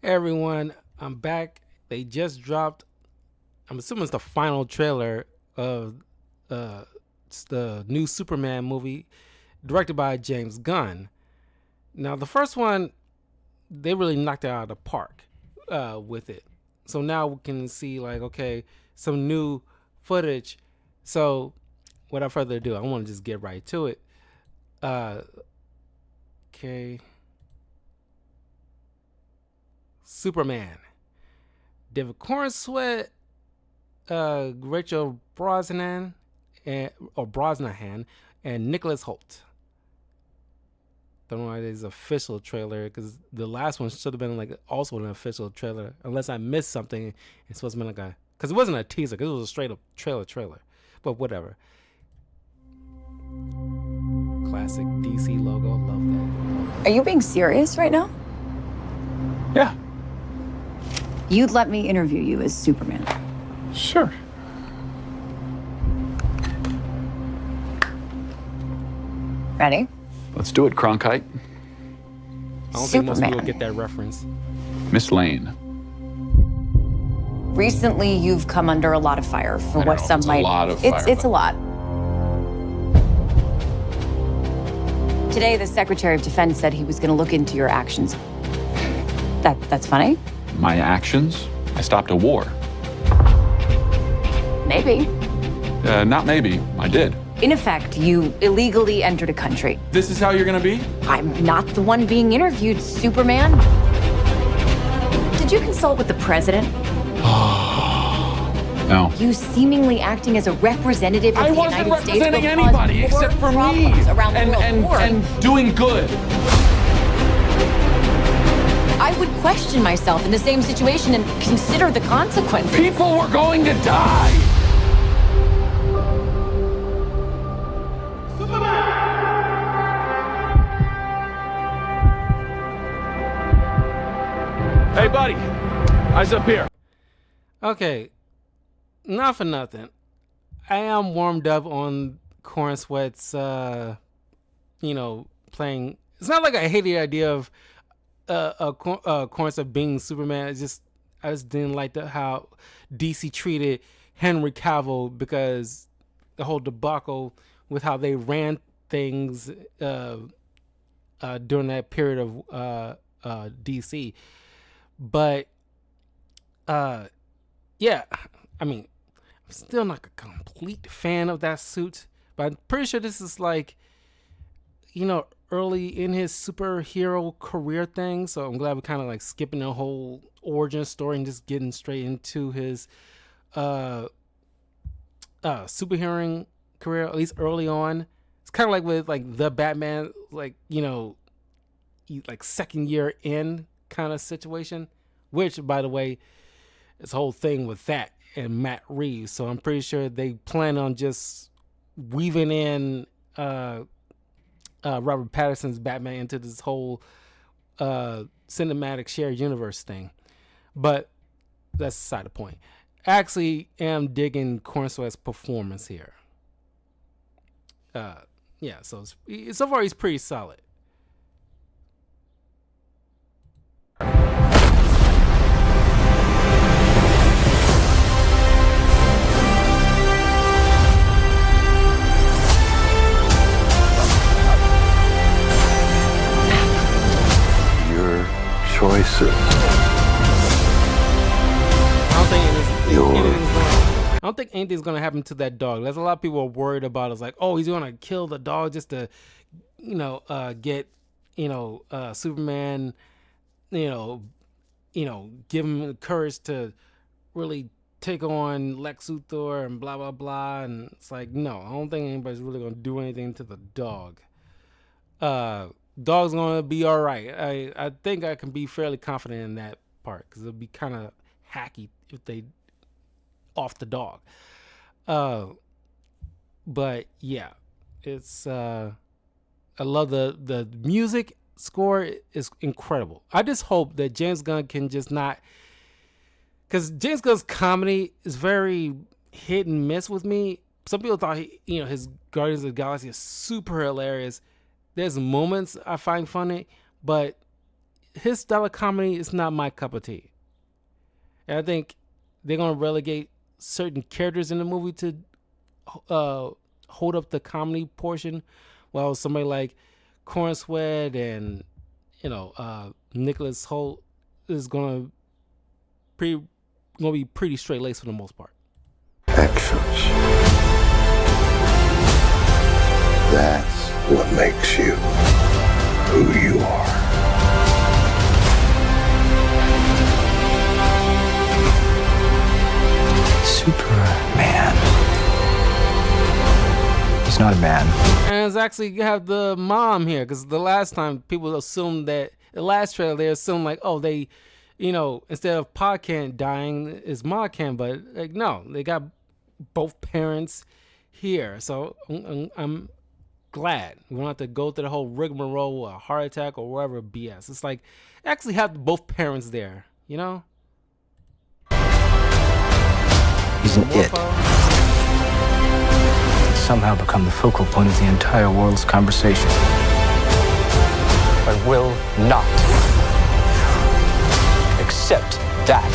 Hey everyone, I'm back. They just dropped, I'm assuming it's the final trailer of it's the new Superman movie directed by James Gunn. Now, the first one, they really knocked it out of the park with it. So now we can see, like, okay, some new footage. So, without further ado, I want to just get right to it. Uh, okay. Superman. David Cornsweet, Rachel Brosnahan, and Nicholas Holt. Don't know why it is official trailer because the last one should have been like also an official trailer, unless I missed something. It's supposed to be like a because it wasn't a teaser because it was a straight up trailer. But whatever. Classic DC logo, love Are you being serious right now? Yeah, You'd let me interview you as Superman. sure. Ready? Let's do it, Cronkite. that. I don't think most people Superman. get that reference. Miss Lane. Recently, you've come under a lot of fire for I what know, some it's a might. lot of it's fire, it's a but- lot. Today, the Secretary of Defense said he was going to look into your actions. That's funny. My actions? I stopped a war. Maybe. Not maybe. I did. In effect, you illegally entered a country. This is how you're gonna be? I'm not the one being interviewed, Superman. Did you consult with the president? No. You seemingly acting as a representative of I the wasn't United States representing will cause anybody more except for me. problems around the world. And doing good. I would question myself in the same situation and consider the consequences. People were going to die. Hey, buddy. Eyes up here. Okay, not for nothing. I am warmed up on Cornsweet's, playing. It's not like I hate the idea of Cornsweet being Superman. It's just I just didn't like how DC treated Henry Cavill because the whole debacle with how they ran things during that period of DC. But yeah, I mean, I'm still not a complete fan of that suit, but I'm pretty sure this is like, early in his superhero career thing. So I'm glad we're kind of like skipping the whole origin story and just getting straight into his superhero career, at least early on. It's kind of like with like the Batman, like, like second year in kind of situation, which, by the way, this whole thing with that and Matt Reeves. So I'm pretty sure they plan on just weaving in Robert Pattinson's Batman into this whole cinematic shared universe thing. But that's beside the point. Actually, am digging Cornsweet's performance here. Yeah, so far he's pretty solid. Your choices. I don't think anything's gonna happen to that dog. There's a lot of people are worried about. It's like, oh, he's gonna kill the dog just to, get, Superman, give him the courage to really take on Lex Luthor and blah blah blah. And it's like, no, I don't think anybody's really gonna do anything to the dog. Dog's gonna be all right. I think I can be fairly confident in that part because it'll be kind of hacky if they off the dog. But yeah, it's I love the music score is incredible. I just hope that James Gunn can just not, because James Gunn's comedy is very hit and miss with me. Some people thought his Guardians of the Galaxy is super hilarious. There's moments I find funny, but his style of comedy is not my cup of tea. And I think they're gonna relegate certain characters in the movie to hold up the comedy portion, while somebody like Corn Sweat and Nicholas Holt is gonna be pretty straight laced for the most part. Actions. That's what makes you who you are. Superman. He's not a man. And it's actually you have the mom here, because the last time people assumed that the last trailer they assumed like, oh, they, instead of Pa Kent dying, is Ma Kent, but like no, they got both parents here, so I'm glad we don't have to go through the whole rigmarole, a heart attack or whatever BS. It's like actually have both parents there, He's an it. He's somehow become the focal point of the entire world's conversation. I will not accept that.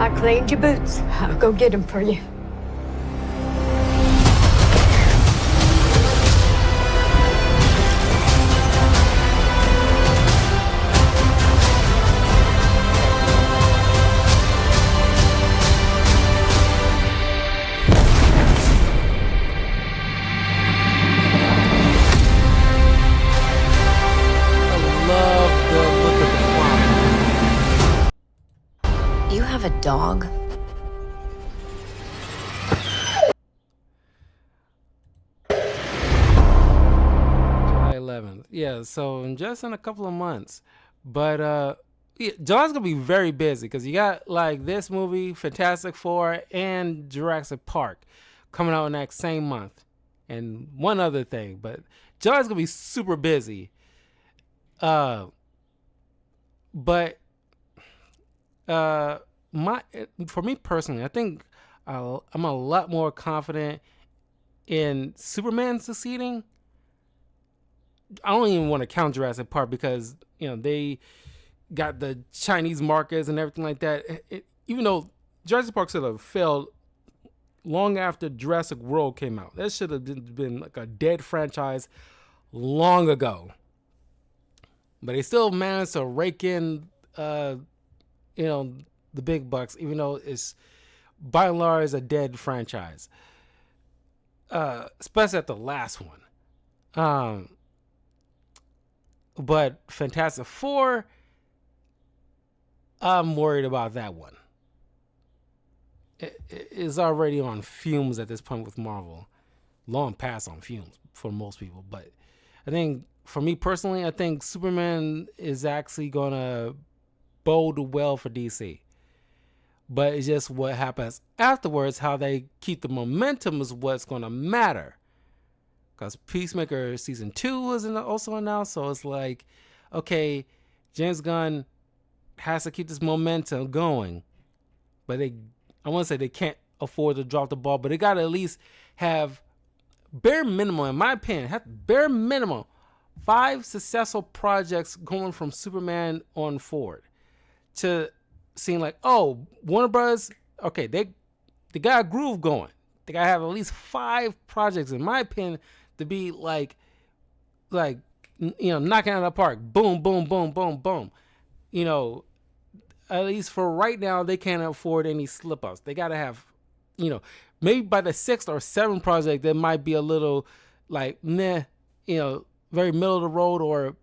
I cleaned your boots. I'll go get them for you. You have a dog? July 11th. Yeah, so just in a couple of months. But July's gonna be very busy because you got like this movie, Fantastic Four, and Jurassic Park coming out in that same month. And one other thing, but July's gonna be super busy. For me personally, I think I'm a lot more confident in Superman succeeding. I don't even want to count Jurassic Park because they got the Chinese markets and everything like that. Even though Jurassic Park should have failed long after Jurassic World came out, that should have been like a dead franchise long ago. But they still managed to rake in, the big bucks, even though it's by and large a dead franchise. Especially at the last one. But Fantastic Four, I'm worried about that one. It's already on fumes at this point with Marvel. Long past on fumes for most people. But I think, for me personally, I think Superman is actually going to bode well for DC. But it's just what happens afterwards, how they keep the momentum is what's going to matter. Because Peacemaker Season 2 is also announced, so it's like, okay, James Gunn has to keep this momentum going. But I want to say they can't afford to drop the ball, but they got to at least have bare minimum, in my opinion, bare minimum 5 successful projects going from Superman on forward to seeing like, oh, Warner Bros., okay, they got a groove going. They got to have at least 5 projects, in my opinion, to be like knocking out of the park. Boom, boom, boom, boom, boom. At least for right now, they can't afford any slip-ups. They got to have, maybe by the 6th or 7th project, there might be a little like, meh, very middle of the road, or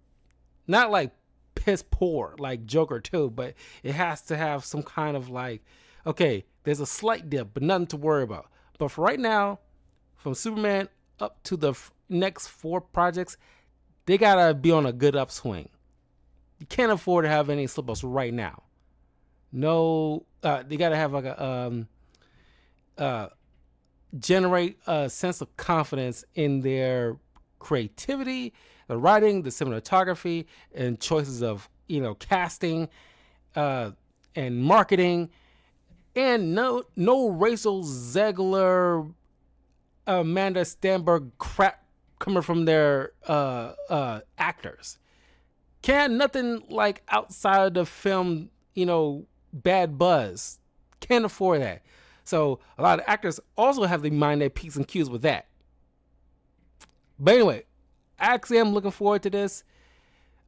not like piss poor like Joker 2, but it has to have some kind of like, okay, there's a slight dip, but nothing to worry about. But for right now, from Superman up to the next 4 projects, they gotta be on a good upswing. You can't afford to have any slip-ups right now. No, they gotta have like a generate a sense of confidence in their creativity, the writing, the cinematography, and choices of casting and marketing, and no Rachel Zegler, Amanda Stenberg crap coming from their actors. Can't nothing like outside of the film, bad buzz. Can't afford that. So a lot of actors also have to mind their P's and Q's with that. But anyway, actually, I'm looking forward to this.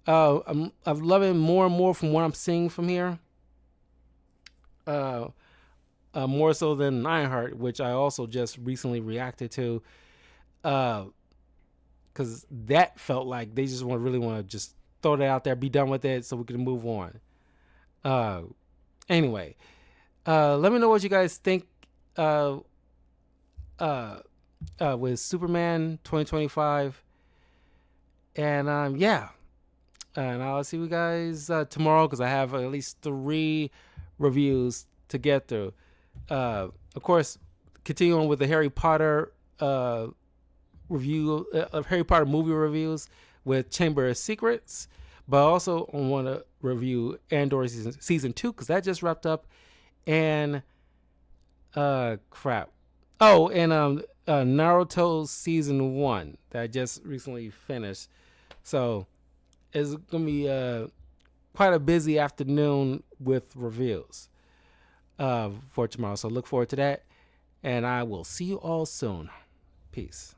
I'm loving more and more from what I'm seeing from here. More so than Ironheart, which I also just recently reacted to. Because that felt like they just really want to just throw that out there, be done with it, so we can move on. Anyway, let me know what you guys think with Superman 2025. And yeah, and I'll see you guys tomorrow, because I have at least 3 reviews to get through. Of course, continuing with the Harry Potter review of Harry Potter movie reviews with Chamber of Secrets, but I also want to review Andor season 2, because that just wrapped up. And crap. Oh, and Naruto season 1 that I just recently finished. So it's gonna be quite a busy afternoon with reviews for tomorrow. So look forward to that, and I will see you all soon. Peace.